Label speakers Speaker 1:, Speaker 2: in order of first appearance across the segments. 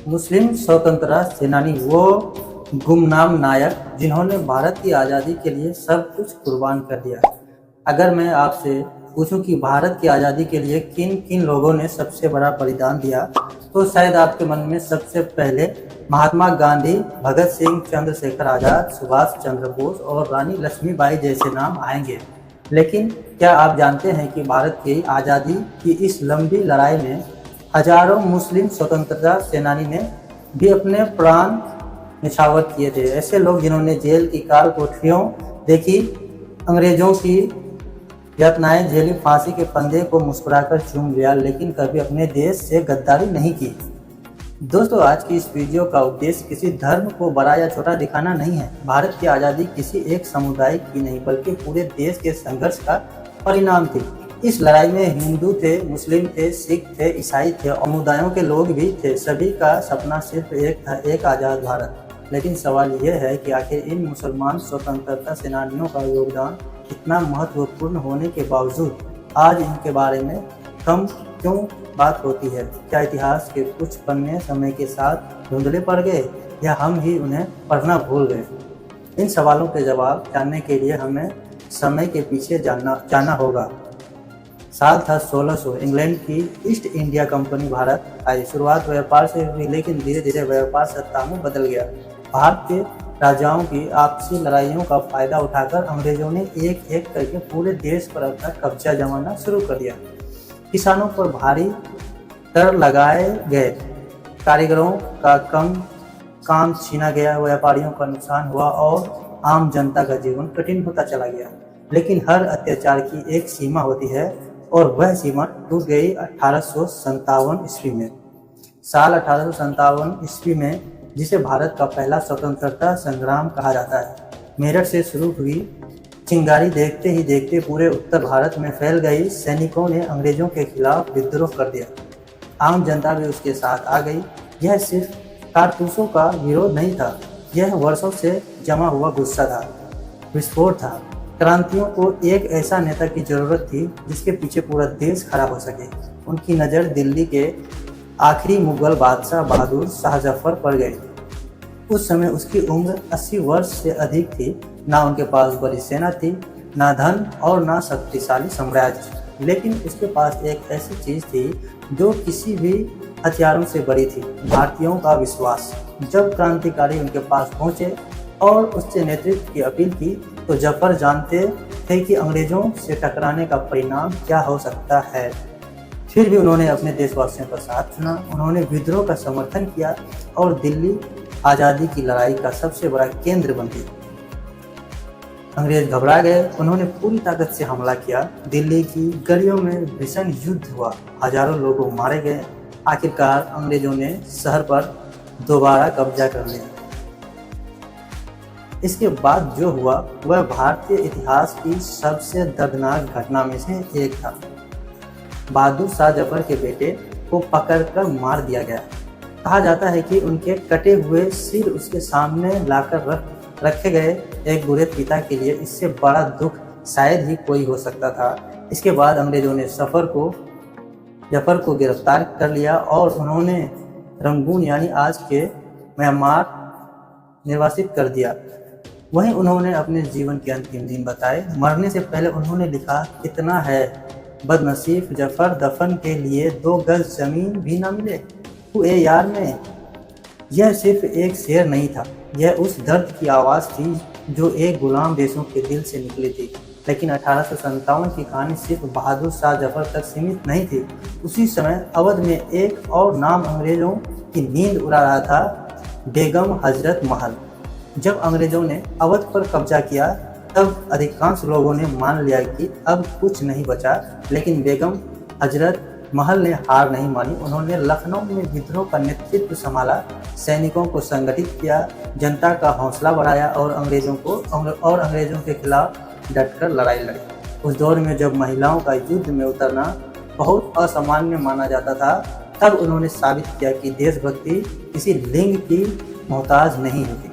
Speaker 1: मुस्लिम स्वतंत्रता सेनानी वो गुमनाम नायक जिन्होंने भारत की आज़ादी के लिए सब कुछ कुर्बान कर दिया। अगर मैं आपसे पूछूं कि भारत की आज़ादी के लिए किन किन लोगों ने सबसे बड़ा बलिदान दिया, तो शायद आपके मन में सबसे पहले महात्मा गांधी, भगत सिंह, चंद्रशेखर आज़ाद, सुभाष चंद्र बोस और रानी लक्ष्मीबाई जैसे नाम आएंगे। लेकिन क्या आप जानते हैं कि भारत की आज़ादी की इस लंबी लड़ाई में हजारों मुस्लिम स्वतंत्रता सेनानी ने भी अपने प्राण न्यौछावर किए थे। ऐसे लोग जिन्होंने जेल की काल कोठरियों देखी, अंग्रेजों की यातनाएं झेली, फांसी के फंदे को मुस्कुराकर चूम लिया, लेकिन कभी अपने देश से गद्दारी नहीं की। दोस्तों, आज की इस वीडियो का उद्देश्य किसी धर्म को बड़ा या छोटा दिखाना नहीं है। भारत की आज़ादी किसी एक समुदाय की नहीं बल्कि पूरे देश के संघर्ष का परिणाम थी। इस लड़ाई में हिंदू थे, मुस्लिम थे, सिख थे, ईसाई थे और समुदायों के लोग भी थे। सभी का सपना सिर्फ एक था, एक आज़ाद भारत। लेकिन सवाल यह है कि आखिर इन मुसलमान स्वतंत्रता सेनानियों का योगदान इतना महत्वपूर्ण होने के बावजूद आज इनके बारे में कम क्यों बात होती है? क्या इतिहास के कुछ पन्ने समय के साथ धुंधले पड़ गए या हम ही उन्हें पढ़ना भूल गए? इन सवालों के जवाब जानने के लिए हमें समय के पीछे जाना होगा। साल था 1600। इंग्लैंड की ईस्ट इंडिया कंपनी भारत आई। शुरुआत व्यापार से हुई, लेकिन धीरे धीरे व्यापार सत्ता में बदल गया। भारत के राजाओं की आपसी लड़ाइयों का फायदा उठाकर अंग्रेजों ने एक एक करके पूरे देश पर अपना कब्जा जमाना शुरू कर दिया। किसानों पर भारी कर लगाए गए, कारीगरों का काम छीना गया, व्यापारियों का नुकसान हुआ और आम जनता का जीवन कठिन होता चला गया। लेकिन हर अत्याचार की एक सीमा होती है और वह सीमा टूट गई 1857 ईस्वी में। साल 1857 ईस्वी में, जिसे भारत का पहला स्वतंत्रता संग्राम कहा जाता है, मेरठ से शुरू हुई चिंगारी देखते ही देखते पूरे उत्तर भारत में फैल गई। सैनिकों ने अंग्रेजों के खिलाफ विद्रोह कर दिया। आम जनता भी उसके साथ आ गई। यह सिर्फ कारतूसों का विरोध नहीं था, यह वर्षों से जमा हुआ गुस्सा था, विस्फोट था। क्रांतियों को एक ऐसा नेता की जरूरत थी जिसके पीछे पूरा देश खड़ा हो सके। उनकी नज़र दिल्ली के आखिरी मुगल बादशाह बहादुर शाह जफर पर गई। उस समय उसकी उम्र 80 वर्ष से अधिक थी। ना उनके पास बड़ी सेना थी, ना धन और ना शक्तिशाली साम्राज्य, लेकिन उसके पास एक ऐसी चीज थी जो किसी भी हथियारों से बड़ी थी, भारतीयों का विश्वास। जब क्रांतिकारी उनके पास पहुंचे और उससे नेतृत्व की अपील की, तो जफर जानते थे कि अंग्रेजों से टकराने का परिणाम क्या हो सकता है। फिर भी उन्होंने अपने देशवासियों का साथ चुना। उन्होंने विद्रोह का समर्थन किया और दिल्ली आज़ादी की लड़ाई का सबसे बड़ा केंद्र बन गई। अंग्रेज घबरा गए। उन्होंने पूरी ताकत से हमला किया। दिल्ली की गलियों में भीषण युद्ध हुआ, हजारों लोग मारे गए। आखिरकार अंग्रेजों ने शहर पर दोबारा कब्जा कर लिया। इसके बाद जो हुआ वह भारतीय इतिहास की सबसे दर्दनाक घटना में से एक था। बहादुर शाह जफर के बेटे को पकड़कर मार दिया गया। कहा जाता है कि उनके कटे हुए सिर उसके सामने लाकर रखे गए। एक बुरे पिता के लिए इससे बड़ा दुख शायद ही कोई हो सकता था। इसके बाद अंग्रेजों ने जफर को गिरफ्तार कर लिया और उन्होंने रंगून यानी आज के म्यांमार निर्वासित कर दिया। वहीं उन्होंने अपने जीवन के अंतिम दिन बताए। मरने से पहले उन्होंने लिखा, कितना है बदनसीब जफर, दफन के लिए 2 गज जमीन भी न मिले हुए यार में। यह सिर्फ एक शेर नहीं था, यह उस दर्द की आवाज़ थी जो एक गुलाम देशों के दिल से निकली थी। लेकिन 1857 की कहानी सिर्फ बहादुर शाह जफर तक सीमित नहीं थी। उसी समय अवध में एक और नाम अंग्रेजों की नींद उड़ा रहा था, बेगम हजरत महल। जब अंग्रेजों ने अवध पर कब्जा किया तब अधिकांश लोगों ने मान लिया कि अब कुछ नहीं बचा, लेकिन बेगम हजरत महल ने हार नहीं मानी। उन्होंने लखनऊ में विद्रोह का नेतृत्व संभाला, सैनिकों को संगठित किया, जनता का हौसला बढ़ाया और अंग्रेजों के खिलाफ डटकर लड़ाई लड़ी। उस दौर में जब महिलाओं का युद्ध में उतरना बहुत असामान्य माना जाता था, तब उन्होंने साबित किया कि देशभक्ति किसी लिंग की मोहताज नहीं होती।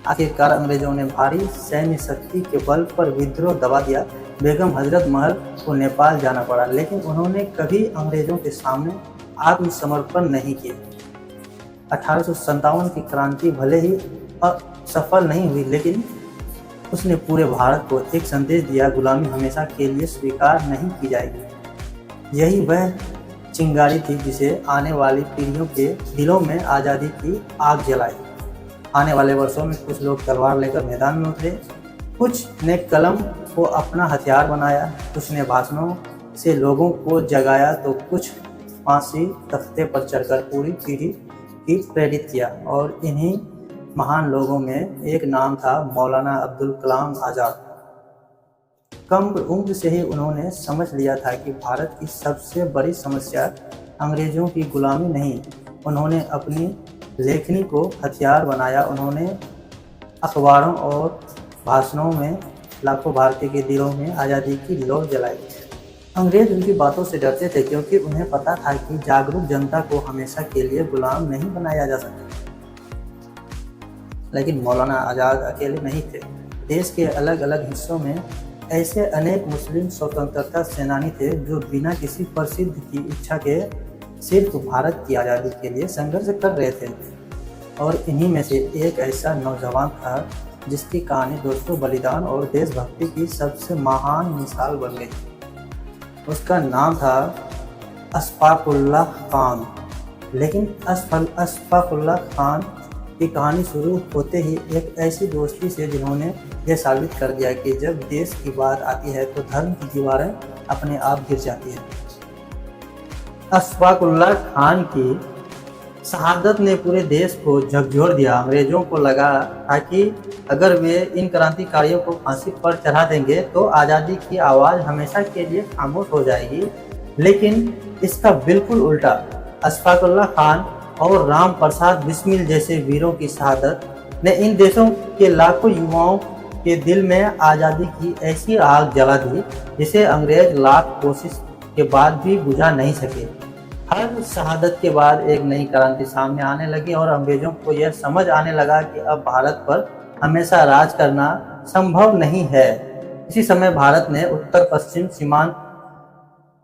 Speaker 1: आखिरकार अंग्रेजों ने भारी सैन्य शक्ति के बल पर विद्रोह दबा दिया। बेगम हजरत महल को नेपाल जाना पड़ा, लेकिन उन्होंने कभी अंग्रेजों के सामने आत्मसमर्पण नहीं किया। 1857 की क्रांति भले ही असफल नहीं हुई, लेकिन उसने पूरे भारत को एक संदेश दिया, गुलामी हमेशा के लिए स्वीकार नहीं की जाएगी। यही वह चिंगारी थी जिसे आने वाली पीढ़ियों के दिलों में आज़ादी की आग जलाई। आने वाले वर्षों में कुछ लोग तलवार लेकर मैदान में उतरे, कुछ ने कलम को अपना हथियार बनाया, कुछ ने भाषणों से लोगों को जगाया, तो कुछ फांसी तख्ते पर चढ़कर पूरी पीढ़ी की प्रेरित किया। और इन्हीं महान लोगों में एक नाम था मौलाना अब्दुल कलाम आज़ाद। कम उम्र से ही उन्होंने समझ लिया था कि भारत की सबसे बड़ी समस्या अंग्रेज़ों की गुलामी नहीं। उन्होंने अपनी लेखनी को हथियार बनाया। उन्होंने अखबारों और भाषणों में लाखों भारतीयों के दिलों में आज़ादी की लौ जलाई। अंग्रेज उनकी बातों से डरते थे, क्योंकि उन्हें पता था कि जागरूक जनता को हमेशा के लिए गुलाम नहीं बनाया जा सकता। लेकिन मौलाना आज़ाद अकेले नहीं थे। देश के अलग अलग हिस्सों में ऐसे अनेक मुस्लिम स्वतंत्रता सेनानी थे जो बिना किसी प्रसिद्ध की इच्छा के सिर्फ भारत की आज़ादी के लिए संघर्ष कर रहे थे। और इन्हीं में से एक ऐसा नौजवान था जिसकी कहानी दोस्तों बलिदान और देशभक्ति की सबसे महान मिसाल बन गई। उसका नाम था अशफाकुल्लाह खान। लेकिन अशफाकुल्लाह खान की कहानी शुरू होते ही एक ऐसी दोस्ती से जिन्होंने यह साबित कर दिया कि जब देश की बात आती है तो धर्म की दीवारें अपने आप गिर जाती हैं। अशफाकुल्लाह खान की शहादत ने पूरे देश को झकझोर दिया। अंग्रेजों को लगा था कि अगर वे इन क्रांतिकारियों को फांसी पर चढ़ा देंगे तो आज़ादी की आवाज़ हमेशा के लिए खामोश हो जाएगी। लेकिन इसका बिल्कुल उल्टा, अशफाकुल्लाह खान और राम प्रसाद बिस्मिल जैसे वीरों की शहादत ने इन देशों के लाखों युवाओं के दिल में आज़ादी की ऐसी आग जला दी जिसे अंग्रेज लाख कोशिश के बाद भी बुझा नहीं सके। हर शहादत के बाद एक नई क्रांति सामने आने लगी और अंग्रेजों को यह समझ आने लगा कि अब भारत पर हमेशा राज करना संभव नहीं है। इसी समय भारत ने उत्तर पश्चिम सीमांत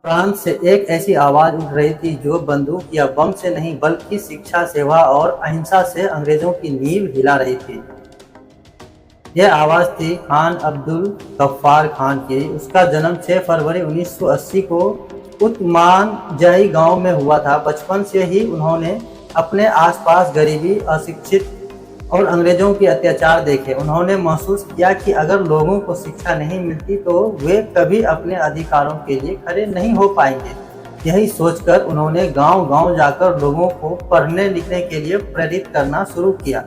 Speaker 1: प्रांत से एक ऐसी आवाज उठ रही थी जो बंदूक या बम से नहीं बल्कि शिक्षा, सेवा और अहिंसा से अंग्रेजों की नींव हिला रही थी। यह आवाज थी खान अब्दुल गफ्फार खान की। उसका जन्म 6 फरवरी 1980 को उत्तमानजही गांव में हुआ था। बचपन से ही उन्होंने अपने आसपास गरीबी, अशिक्षित और अंग्रेजों के अत्याचार देखे। उन्होंने महसूस किया कि अगर लोगों को शिक्षा नहीं मिलती तो वे कभी अपने अधिकारों के लिए खड़े नहीं हो पाएंगे। यही सोचकर उन्होंने गांव-गांव जाकर लोगों को पढ़ने लिखने के लिए प्रेरित करना शुरू किया।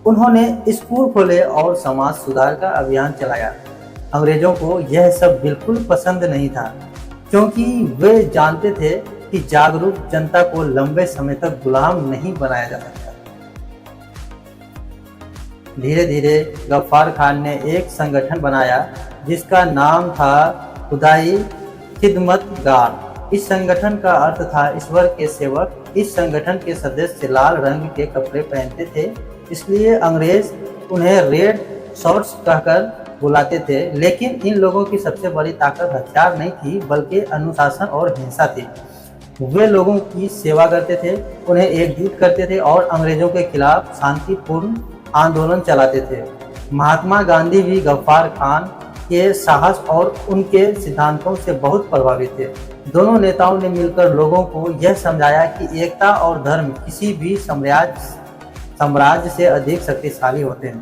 Speaker 1: उन्होंने स्कूल खोले और समाज सुधार का अभियान चलाया। अंग्रेजों को यह सब बिल्कुल पसंद नहीं था, क्योंकि वे जानते थे कि जागरूक जनता को लंबे समय तक गुलाम नहीं बनाया जा सकता। धीरे धीरे गफ्फार खान ने एक संगठन बनाया जिसका नाम था खुदाई खिदमतगार। इस संगठन का अर्थ था ईश्वर के सेवक। इस संगठन के सदस्य लाल रंग के कपड़े पहनते थे, इसलिए अंग्रेज उन्हें रेड शॉर्ट्स कहकर बुलाते थे। लेकिन इन लोगों की सबसे बड़ी ताकत हथियार नहीं थी बल्कि अनुशासन और हिंसा थी। वे लोगों की सेवा करते थे, उन्हें एकजुट करते थे और अंग्रेजों के खिलाफ शांतिपूर्ण आंदोलन चलाते थे। महात्मा गांधी भी गफ्फार खान के साहस और उनके सिद्धांतों से बहुत प्रभावित थे। दोनों नेताओं ने मिलकर लोगों को यह समझाया कि एकता और धर्म किसी भी साम्राज्य से अधिक शक्तिशाली होते हैं।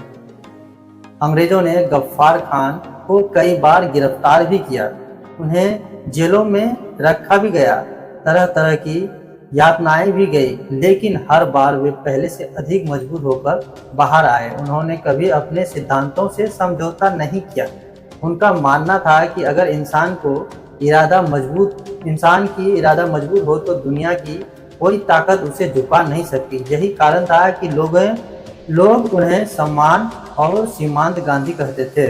Speaker 1: अंग्रेजों ने गफ्फार खान को कई बार गिरफ्तार भी किया, उन्हें जेलों में रखा भी गया, तरह तरह की यातनाएं भी गई, लेकिन हर बार वे पहले से अधिक मजबूत होकर बाहर आए। उन्होंने कभी अपने सिद्धांतों से समझौता नहीं किया। उनका मानना था कि अगर इंसान की इरादा मजबूत हो तो दुनिया की कोई ताकत उसे झुका नहीं सकती। यही कारण था कि लोग उन्हें सम्मान और सीमांत गांधी कहते थे।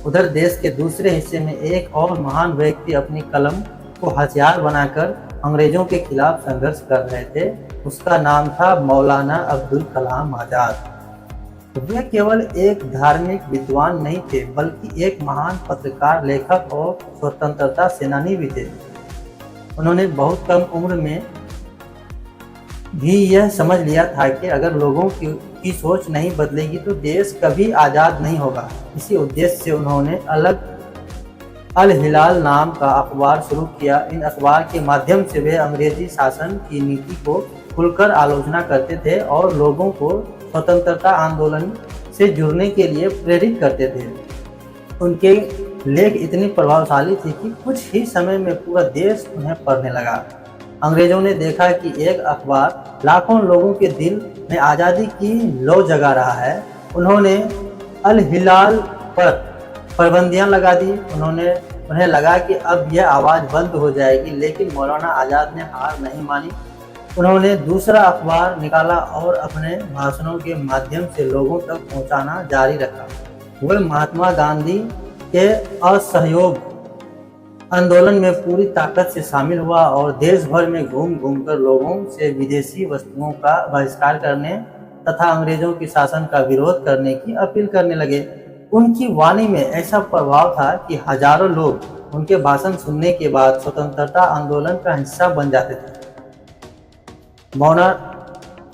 Speaker 1: उधर देश के दूसरे हिस्से में एक और महान व्यक्ति अपनी कलम को हथियार बनाकर अंग्रेजों के खिलाफ संघर्ष कर रहे थे। उसका नाम था मौलाना अब्दुल कलाम आज़ाद। वे केवल एक धार्मिक विद्वान नहीं थे बल्कि एक महान पत्रकार, लेखक और स्वतंत्रता सेनानी भी थे। उन्होंने बहुत कम उम्र में भी यह समझ लिया था कि अगर लोगों की सोच नहीं बदलेगी तो देश कभी आज़ाद नहीं होगा। इसी उद्देश्य से उन्होंने अल हिलाल नाम का अखबार शुरू किया। इन अखबार के माध्यम से वे अंग्रेजी शासन की नीति को खुलकर आलोचना करते थे और लोगों को स्वतंत्रता आंदोलन से जुड़ने के लिए प्रेरित करते थे। उनके लेख इतनी प्रभावशाली थी कि कुछ ही समय में पूरा देश उन्हें पढ़ने लगा। अंग्रेजों ने देखा कि एक अखबार लाखों लोगों के दिल में आज़ादी की लौ जगा रहा है। उन्होंने अल हिलाल पर पाबंदियां लगा दी। उन्हें लगा कि अब यह आवाज़ बंद हो जाएगी, लेकिन मौलाना आज़ाद ने हार नहीं मानी। उन्होंने दूसरा अखबार निकाला और अपने भाषणों के माध्यम से लोगों तक पहुंचाना जारी रखा। वह महात्मा गांधी के असहयोग आंदोलन में पूरी ताकत से शामिल हुआ और देश भर में घूम घूम कर लोगों से विदेशी वस्तुओं का बहिष्कार करने तथा अंग्रेजों के शासन का विरोध करने की अपील करने लगे। उनकी वाणी में ऐसा प्रभाव था कि हजारों लोग उनके भाषण सुनने के बाद स्वतंत्रता आंदोलन का हिस्सा बन जाते थे।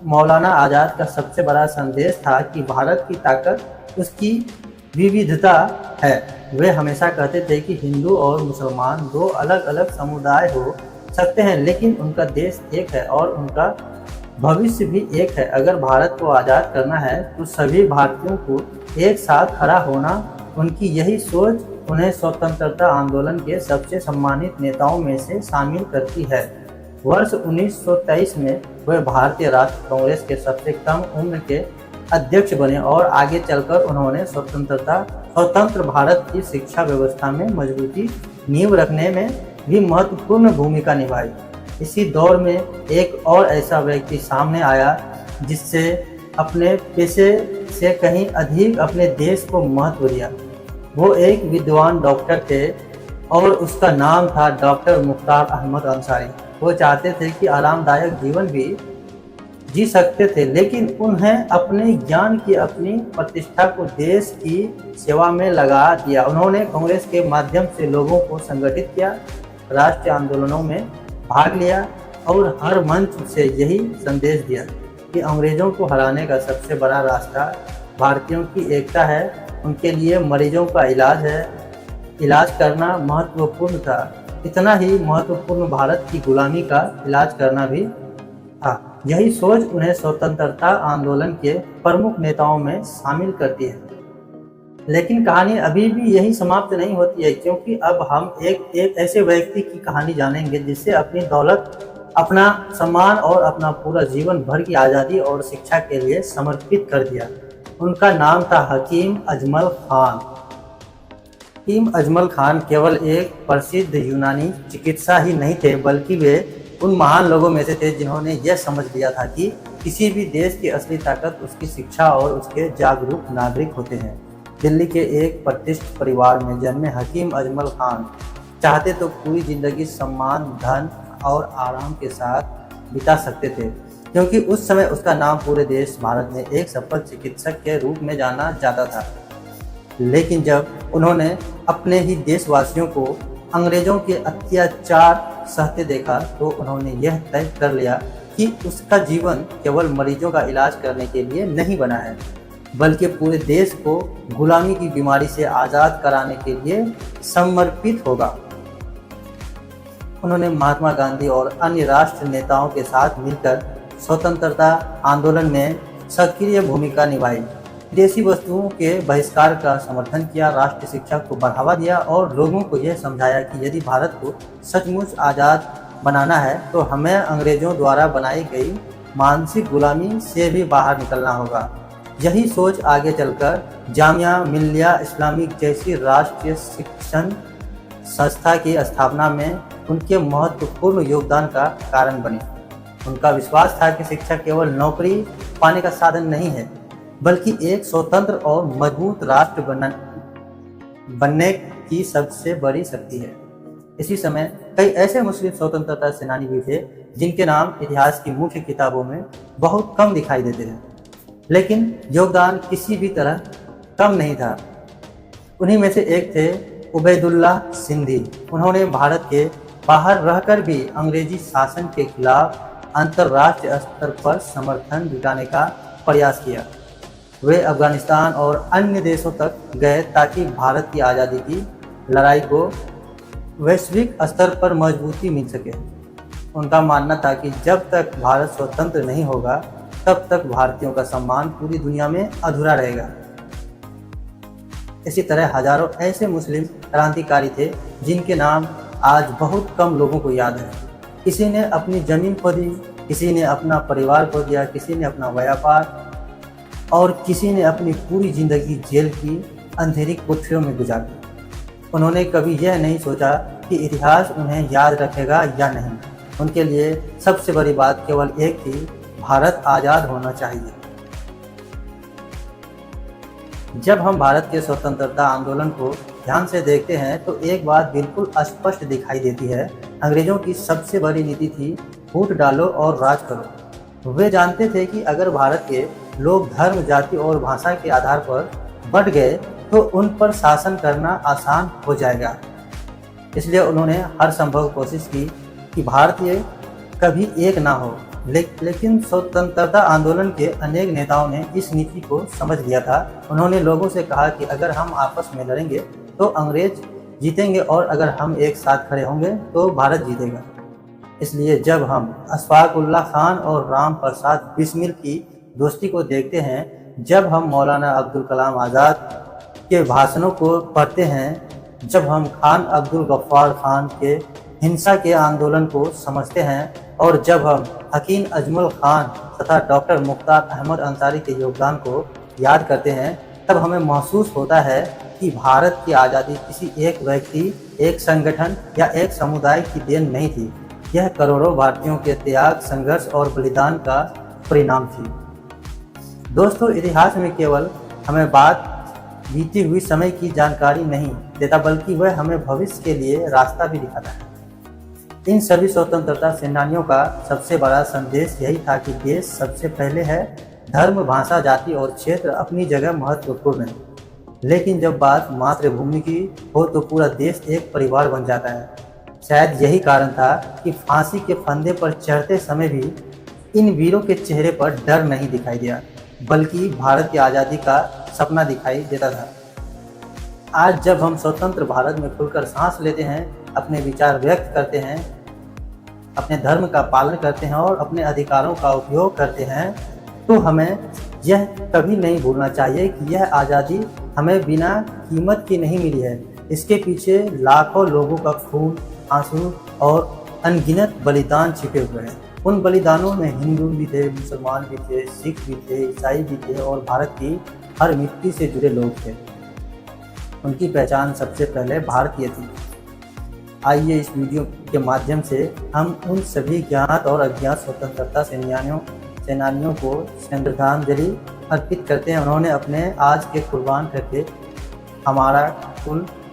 Speaker 1: मौलाना आज़ाद का सबसे बड़ा संदेश था कि भारत की ताकत उसकी विविधता है। वे हमेशा कहते थे कि हिंदू और मुसलमान दो अलग अलग समुदाय हो सकते हैं, लेकिन उनका देश एक है और उनका भविष्य भी एक है। अगर भारत को आज़ाद करना है तो सभी भारतीयों को एक साथ खड़ा होना। उनकी यही सोच उन्हें स्वतंत्रता आंदोलन के सबसे सम्मानित नेताओं में से शामिल करती है। वर्ष 1923 में वे भारतीय राष्ट्रीय कांग्रेस के सबसे कम उम्र के अध्यक्ष बने और आगे चलकर उन्होंने स्वतंत्र भारत की शिक्षा व्यवस्था में मजबूती नींव रखने में भी महत्वपूर्ण भूमिका निभाई। इसी दौर में एक और ऐसा व्यक्ति सामने आया जिससे अपने पेशे से कहीं अधिक अपने देश को महत्व दिया। वो एक विद्वान डॉक्टर थे और उसका नाम था डॉक्टर मुख्तार अहमद अंसारी। वो चाहते थे कि आरामदायक जीवन भी जी सकते थे, लेकिन उन्हें अपने ज्ञान की अपनी प्रतिष्ठा को देश की सेवा में लगा दिया। उन्होंने कांग्रेस के माध्यम से लोगों को संगठित किया, राष्ट्रीय आंदोलनों में भाग लिया और हर मंच से यही संदेश दिया कि अंग्रेजों को हराने का सबसे बड़ा रास्ता भारतीयों की एकता है। उनके लिए मरीजों का इलाज करना महत्वपूर्ण था। इतना ही महत्वपूर्ण भारत की गुलामी का इलाज करना भी था। यही सोच उन्हें स्वतंत्रता आंदोलन के प्रमुख नेताओं में शामिल करती है। लेकिन कहानी अभी भी यही समाप्त नहीं होती है, क्योंकि अब हम एक ऐसे व्यक्ति की कहानी जानेंगे जिससे अपनी दौलत, अपना सम्मान और अपना पूरा जीवन भर की आज़ादी और शिक्षा के लिए समर्पित कर दिया। उनका नाम था हकीम अजमल खान। हकीम अजमल खान केवल एक प्रसिद्ध यूनानी चिकित्सा ही नहीं थे, बल्कि वे उन महान लोगों में से थे जिन्होंने यह समझ लिया था कि किसी भी देश की असली ताकत उसकी शिक्षा और उसके जागरूक नागरिक होते हैं। दिल्ली के एक प्रतिष्ठित परिवार में जन्मे हकीम अजमल खान चाहते तो पूरी जिंदगी सम्मान, धन और आराम के साथ बिता सकते थे, क्योंकि उस समय उसका नाम पूरे देश भारत में एक सफल चिकित्सक के रूप में जाना जाता था। लेकिन जब उन्होंने अपने ही देशवासियों को अंग्रेजों के अत्याचार सहते देखा तो उन्होंने यह तय कर लिया कि उसका जीवन केवल मरीजों का इलाज करने के लिए नहीं बना है, बल्कि पूरे देश को गुलामी की बीमारी से आज़ाद कराने के लिए समर्पित होगा। उन्होंने महात्मा गांधी और अन्य राष्ट्र नेताओं के साथ मिलकर स्वतंत्रता आंदोलन में सक्रिय भूमिका निभाई, विदेशी वस्तुओं के बहिष्कार का समर्थन किया, राष्ट्रीय शिक्षा को बढ़ावा दिया और लोगों को यह समझाया कि यदि भारत को सचमुच आज़ाद बनाना है तो हमें अंग्रेजों द्वारा बनाई गई मानसिक गुलामी से भी बाहर निकलना होगा। यही सोच आगे चलकर जामिया मिल्लिया इस्लामिक जैसी राष्ट्रीय शिक्षण संस्था की स्थापना में उनके महत्वपूर्ण योगदान का कारण बनी। उनका विश्वास था कि शिक्षा केवल नौकरी पाने का साधन नहीं है, बल्कि एक स्वतंत्र और मजबूत राष्ट्र बनने की सबसे बड़ी शक्ति है। इसी समय कई ऐसे मुस्लिम स्वतंत्रता सेनानी भी थे जिनके नाम इतिहास की मुख्य किताबों में बहुत कम दिखाई देते हैं, लेकिन योगदान किसी भी तरह कम नहीं था। उन्हीं में से एक थे उबैदुल्ला सिंधी। उन्होंने भारत के बाहर रहकर भी अंग्रेजी शासन के खिलाफ अंतर्राष्ट्रीय स्तर पर समर्थन जुटाने का प्रयास किया। वे अफगानिस्तान और अन्य देशों तक गए ताकि भारत की आज़ादी की लड़ाई को वैश्विक स्तर पर मजबूती मिल सके। उनका मानना था कि जब तक भारत स्वतंत्र नहीं होगा तब तक भारतीयों का सम्मान पूरी दुनिया में अधूरा रहेगा। इसी तरह हजारों ऐसे मुस्लिम क्रांतिकारी थे जिनके नाम आज बहुत कम लोगों को याद है। किसी ने अपनी जमीन खो दी, किसी ने अपना परिवार खो दिया, किसी ने अपना व्यापार और किसी ने अपनी पूरी जिंदगी जेल की अंधेरी कोठरियों में गुजारी। उन्होंने कभी यह नहीं सोचा कि इतिहास उन्हें याद रखेगा या नहीं। उनके लिए सबसे बड़ी बात केवल एक थी, भारत आज़ाद होना चाहिए। जब हम भारत के स्वतंत्रता आंदोलन को ध्यान से देखते हैं तो एक बात बिल्कुल स्पष्ट दिखाई देती है। अंग्रेजों की सबसे बड़ी नीति थी फूट डालो और राज करो। वे जानते थे कि अगर भारत के लोग धर्म, जाति और भाषा के आधार पर बढ़ गए तो उन पर शासन करना आसान हो जाएगा। इसलिए उन्होंने हर संभव कोशिश की कि भारतीय कभी एक ना हो। लेकिन स्वतंत्रता आंदोलन के अनेक नेताओं ने इस नीति को समझ लिया था। उन्होंने लोगों से कहा कि अगर हम आपस में लड़ेंगे तो अंग्रेज जीतेंगे और अगर हम एक साथ खड़े होंगे तो भारत जीतेगा। इसलिए जब हम अशफाक उल्लाह खान और राम प्रसाद बिस्मिल की दोस्ती को देखते हैं, जब हम मौलाना अब्दुल कलाम आज़ाद के भाषणों को पढ़ते हैं, जब हम खान अब्दुल गफ्फार खान के हिंसा के आंदोलन को समझते हैं और जब हम हकीम अजमल खान तथा डॉक्टर मुख्तार अहमद अंसारी के योगदान को याद करते हैं, तब हमें महसूस होता है कि भारत की आज़ादी किसी एक व्यक्ति, एक संगठन या एक समुदाय की देन नहीं थी। यह करोड़ों भारतीयों के त्याग, संघर्ष और बलिदान का परिणाम थी। दोस्तों, इतिहास में केवल हमें बात बीती हुई समय की जानकारी नहीं देता, बल्कि वह हमें भविष्य के लिए रास्ता भी दिखाता है। इन सभी स्वतंत्रता सेनानियों का सबसे बड़ा संदेश यही था कि देश सबसे पहले है। धर्म, भाषा, जाति और क्षेत्र अपनी जगह महत्वपूर्ण है, लेकिन जब बात मातृभूमि की हो तो पूरा देश एक परिवार बन जाता है। शायद यही कारण था कि फांसी के फंदे पर चढ़ते समय भी इन वीरों के चेहरे पर डर नहीं दिखाई दिया, बल्कि भारत की आज़ादी का सपना दिखाई देता था। आज जब हम स्वतंत्र भारत में खुलकर सांस लेते हैं, अपने विचार व्यक्त करते हैं, अपने धर्म का पालन करते हैं और अपने अधिकारों का उपयोग करते हैं, तो हमें यह कभी नहीं भूलना चाहिए कि यह आज़ादी हमें बिना कीमत की नहीं मिली है। इसके पीछे लाखों लोगों का खून, आंसू और अनगिनत बलिदान छिपे हुए हैं। उन बलिदानों में हिंदू भी थे, मुसलमान भी थे, सिख भी थे, ईसाई भी थे और भारत की हर मिट्टी से जुड़े लोग थे। उनकी पहचान सबसे पहले भारतीय थी। आइए इस वीडियो के माध्यम से हम उन सभी ज्ञात और अज्ञात स्वतंत्रता सेनानियों को श्रद्धांजलि अर्पित करते हैं। उन्होंने अपने आज के कुर्बान करके हमारा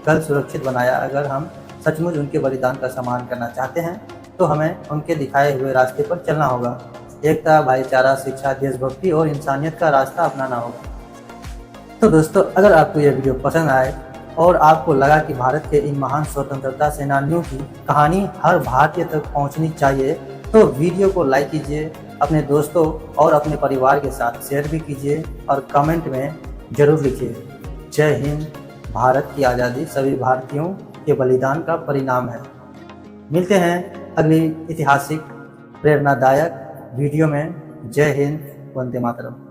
Speaker 1: कल सुरक्षित बनाया। अगर हम सचमुच उनके बलिदान का सम्मान करना चाहते हैं तो हमें उनके दिखाए हुए रास्ते पर चलना होगा। एकता, भाईचारा, शिक्षा, देशभक्ति और इंसानियत का रास्ता अपनाना होगा। तो दोस्तों, अगर आपको यह वीडियो पसंद आए और आपको लगा कि भारत के इन महान स्वतंत्रता सेनानियों की कहानी हर भारतीय तक पहुंचनी चाहिए, तो वीडियो को लाइक कीजिए, अपने दोस्तों और अपने परिवार के साथ शेयर भी कीजिए और कमेंट में ज़रूर लिखिए, जय हिंद, भारत की आज़ादी सभी भारतीयों के बलिदान का परिणाम है। मिलते हैं अगली ऐतिहासिक प्रेरणादायक वीडियो में। जय हिंद, वंदे मातरम।